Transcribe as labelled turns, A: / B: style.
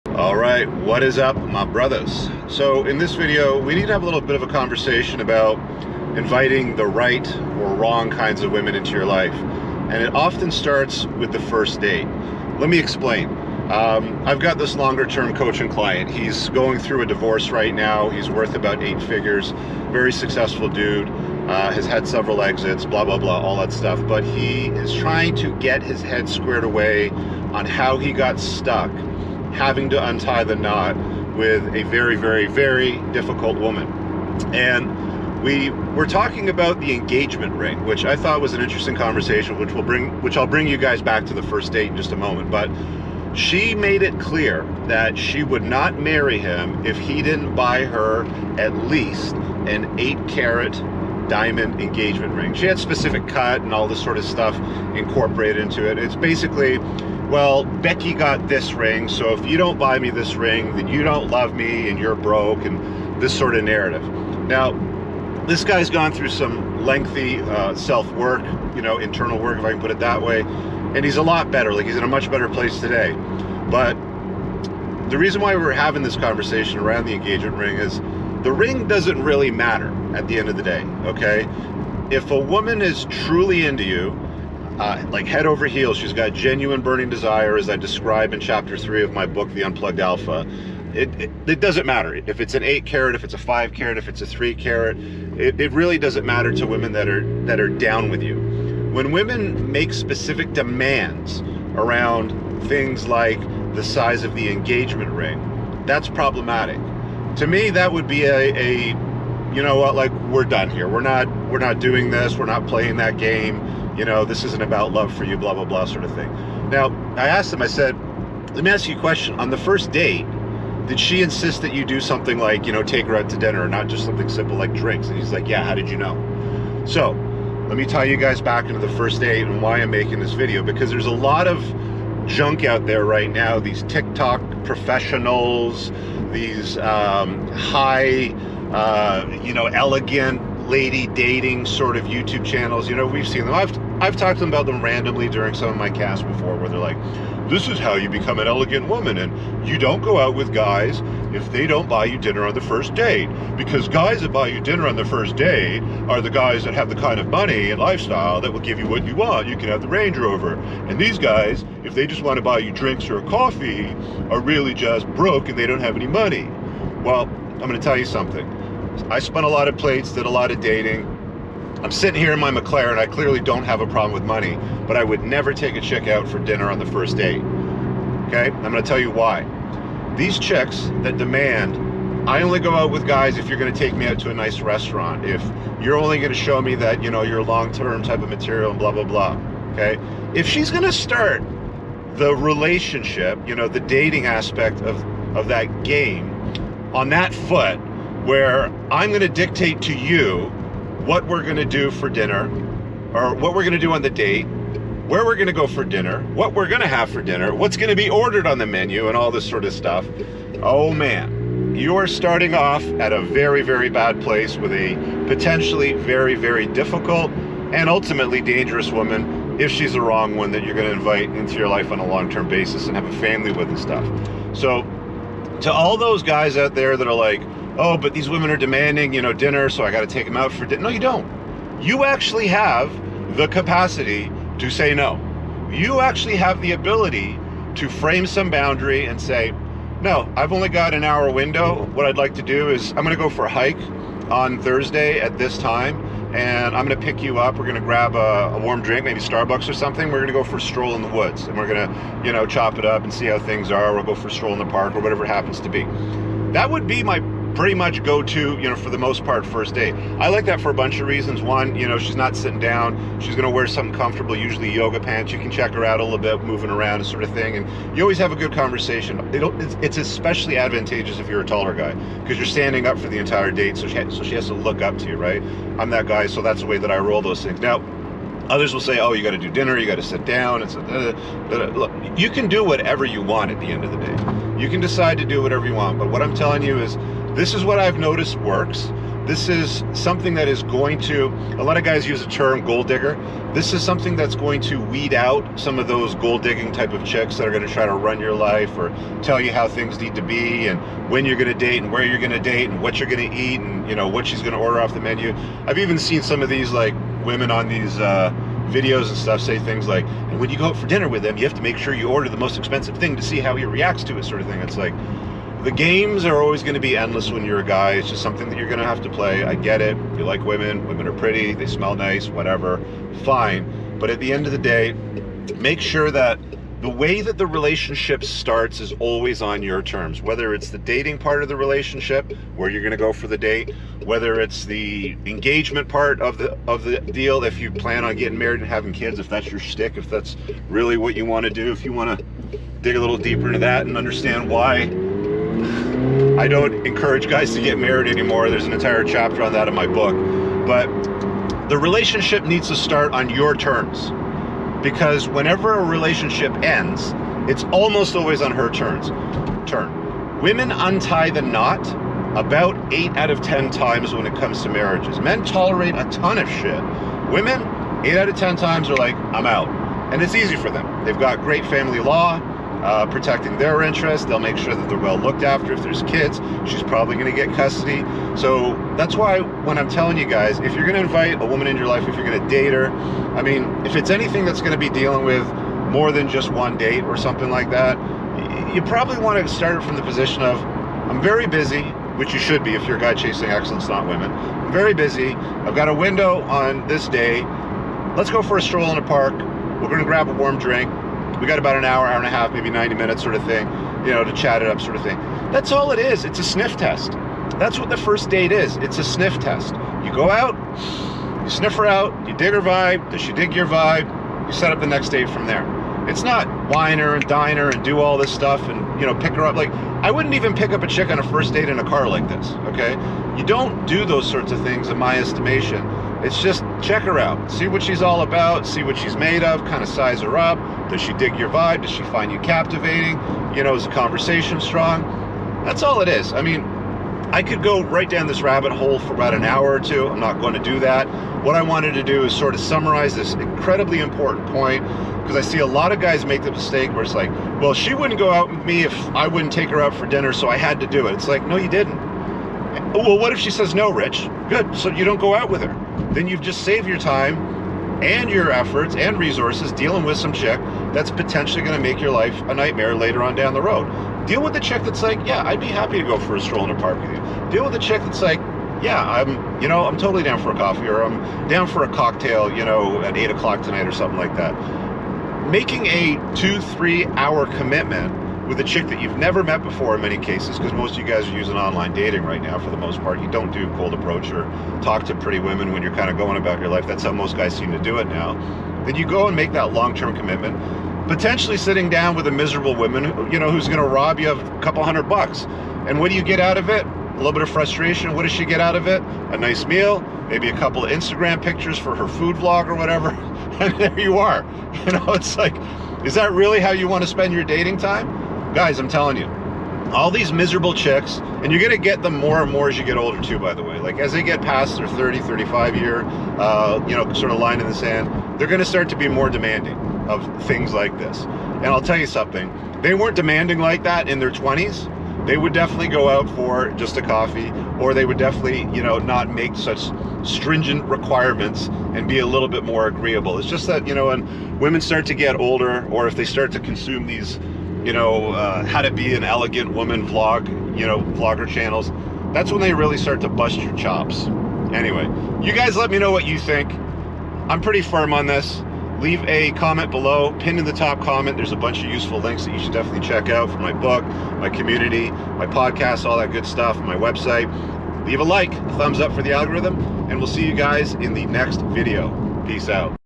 A: All right, what is up, my brothers? So in this video, we need to have a little bit of a conversation about inviting the right or wrong kinds of women into your life. And it often starts with the first date. Let me explain. I've got this longer term coaching client. He's going through a divorce right now. He's worth about 8 figures, very successful dude, has had several exits, blah, blah, blah, all that stuff. But he is trying to get his head squared away on how he got stuck having to untie the knot with a very, very, very difficult woman. And we were talking about the engagement ring, which I thought was an interesting conversation, which I'll bring you guys back to the first date in just a moment. But she made it clear that she would not marry him if he didn't buy her at least an 8-carat diamond engagement ring. She had specific cut and all this sort of stuff incorporated into it. It's basically, well, Becky got this ring, so if you don't buy me this ring, then you don't love me and you're broke, and this sort of narrative. Now, this guy's gone through some lengthy self-work, internal work, if I can put it that way, and he's a lot better. Like, he's in a much better place today. But the reason why we're having this conversation around the engagement ring is the ring doesn't really matter at the end of the day, okay? If a woman is truly into you, like head over heels, she's got genuine burning desire, as I describe in chapter 3 of my book, The Unplugged Alpha. It doesn't matter if it's an 8-carat, if it's a 5-carat, if it's a 3-carat. It really doesn't matter to women that are down with you. When women make specific demands around things like the size of the engagement ring, that's problematic. To me, that would be a you know what, like, we're done here. We're not doing this. We're not playing that game. This isn't about love for you, blah, blah, blah, sort of thing. Now, I asked him, I said, let me ask you a question. On the first date, did she insist that you do something like, take her out to dinner, or not just something simple like drinks? And he's like, yeah, how did you know? So, let me tie you guys back into the first date and why I'm making this video, because there's a lot of junk out there right now, these TikTok professionals, these high, elegant lady dating sort of YouTube channels. We've seen them. I've talked to them about them randomly during some of my casts before, where they're like, this is how you become an elegant woman, and you don't go out with guys if they don't buy you dinner on the first date, because guys that buy you dinner on the first date are the guys that have the kind of money and lifestyle that will give you what you want. You can have the Range Rover. And these guys, if they just want to buy you drinks or a coffee, are really just broke and they don't have any money. Well, I'm going to tell you something. I spun a lot of plates, did a lot of dating. I'm sitting here in my McLaren. I clearly don't have a problem with money, but I would never take a chick out for dinner on the first date. Okay? I'm going to tell you why. These chicks that demand, I only go out with guys if you're going to take me out to a nice restaurant, if you're only going to show me that, you're long-term type of material and blah, blah, blah. Okay? If she's going to start the relationship, the dating aspect of that game on that foot, where I'm going to dictate to you what we're going to do for dinner, or what we're going to do on the date, where we're going to go for dinner, what we're going to have for dinner, what's going to be ordered on the menu, and all this sort of stuff. Oh man, you are starting off at a very, very bad place with a potentially very, very difficult and ultimately dangerous woman, if she's the wrong one that you're going to invite into your life on a long-term basis and have a family with and stuff. So to all those guys out there that are like, oh, but these women are demanding, dinner, so I got to take them out for dinner. No, you don't. You actually have the capacity to say no. You actually have the ability to frame some boundary and say, no, I've only got an hour window. What I'd like to do is I'm going to go for a hike on Thursday at this time, and I'm going to pick you up. We're going to grab a warm drink, maybe Starbucks or something. We're going to go for a stroll in the woods, and we're going to, chop it up and see how things are. We'll go for a stroll in the park or whatever it happens to be. That would be my pretty much go-to, for the most part, first date. I like that for a bunch of reasons. One, she's not sitting down. She's going to wear something comfortable, usually yoga pants. You can check her out a little bit, moving around and sort of thing. And you always have a good conversation. It's especially advantageous if you're a taller guy, because you're standing up for the entire date, so she has to look up to you, right? I'm that guy, so that's the way that I roll those things. Now, others will say, oh, you got to do dinner, you got to sit down. And so, look, you can do whatever you want at the end of the day. You can decide to do whatever you want. But what I'm telling you is, this is what I've noticed works. This is something that is going to, a lot of guys use the term gold digger. This is something that's going to weed out some of those gold digging type of chicks that are going to try to run your life or tell you how things need to be and when you're going to date and where you're going to date and what you're going to eat and, you know, what she's going to order off the menu. I've even seen some of these like women on these videos and stuff say things like, and when you go out for dinner with them, you have to make sure you order the most expensive thing to see how he reacts to it, sort of thing. It's like, the games are always going to be endless when you're a guy. It's just something that you're going to have to play. I get it. You like women. Women are pretty. They smell nice, whatever. Fine. But at the end of the day, make sure that the way that the relationship starts is always on your terms. Whether it's the dating part of the relationship, where you're going to go for the date, whether it's the engagement part of the deal, if you plan on getting married and having kids, if that's your shtick, if that's really what you want to do, if you want to dig a little deeper into that and understand why I don't encourage guys to get married anymore. There's an entire chapter on that in my book. But the relationship needs to start on your terms, because whenever a relationship ends, it's almost always on her turn. Women untie the knot about 8 out of 10 times when it comes to marriages. Men tolerate a ton of shit. Women, 8 out of 10 times are like, I'm out. And it's easy for them. They've got great family law, protecting their interests. They'll make sure that they're well looked after. If there's kids, she's probably going to get custody. So that's why when I'm telling you guys, if you're going to invite a woman into your life, if you're going to date her, I mean, if it's anything that's going to be dealing with more than just one date or something like that, you probably want to start it from the position of, I'm very busy, which you should be if you're a guy chasing excellence, not women. I'm very busy. I've got a window on this day. Let's go for a stroll in the park. We're going to grab a warm drink. We got about an hour, hour and a half, maybe 90 minutes sort of thing, you know, to chat it up sort of thing. That's all it is. It's a sniff test. That's what the first date is. It's a sniff test. You go out, you sniff her out, you dig her vibe, does she dig your vibe, you set up the next date from there. It's not wine her and dine her and do all this stuff and, you know, pick her up. Like, I wouldn't even pick up a chick on a first date in a car like this, okay? You don't do those sorts of things in my estimation. It's just check her out, see what she's all about, see what she's made of, kind of size her up. Does she dig your vibe? Does she find you captivating? You know, is the conversation strong? That's all it is. I mean, I could go right down this rabbit hole for about an hour or two. I'm not going to do that. What I wanted to do is sort of summarize this incredibly important point, because I see a lot of guys make the mistake where it's like, well, she wouldn't go out with me if I wouldn't take her out for dinner, so I had to do it. It's like, no, you didn't. Well, what if she says no, Rich? Good, so you don't go out with her. Then you've just saved your time and your efforts and resources dealing with some chick that's potentially going to make your life a nightmare later on down the road. Deal with the chick that's like, yeah, I'd be happy to go for a stroll in a park with you. Deal with the chick that's like, yeah, I'm totally down for a coffee, or I'm down for a cocktail, you know, at 8 o'clock tonight or something like that. Making a 2-3 hour commitment with a chick that you've never met before in many cases, because most of you guys are using online dating right now for the most part. You don't do cold approach or talk to pretty women when you're kind of going about your life. That's how most guys seem to do it now. Then you go and make that long-term commitment, potentially sitting down with a miserable woman, you know, who's going to rob you of a couple $100. And what do you get out of it? A little bit of frustration. What does she get out of it? A nice meal, maybe a couple of Instagram pictures for her food vlog or whatever. And there you are. You know, it's like, is that really how you want to spend your dating time? Guys, I'm telling you, all these miserable chicks, and you're going to get them more and more as you get older too, by the way. Like, as they get past their 30, 35 year, you know, sort of line in the sand, they're going to start to be more demanding of things like this. And I'll tell you something, they weren't demanding like that in their 20s. They would definitely go out for just a coffee, or they would definitely, you know, not make such stringent requirements and be a little bit more agreeable. It's just that, you know, when women start to get older, or if they start to consume these, you know, how to be an elegant woman vlog, you know, vlogger channels, that's when they really start to bust your chops. Anyway, you guys let me know what you think. I'm pretty firm on this. Leave a comment below, pinned in the top comment. There's a bunch of useful links that you should definitely check out for my book, my community, my podcast, all that good stuff, my website. Leave a like, a thumbs up for the algorithm, and we'll see you guys in the next video. Peace out.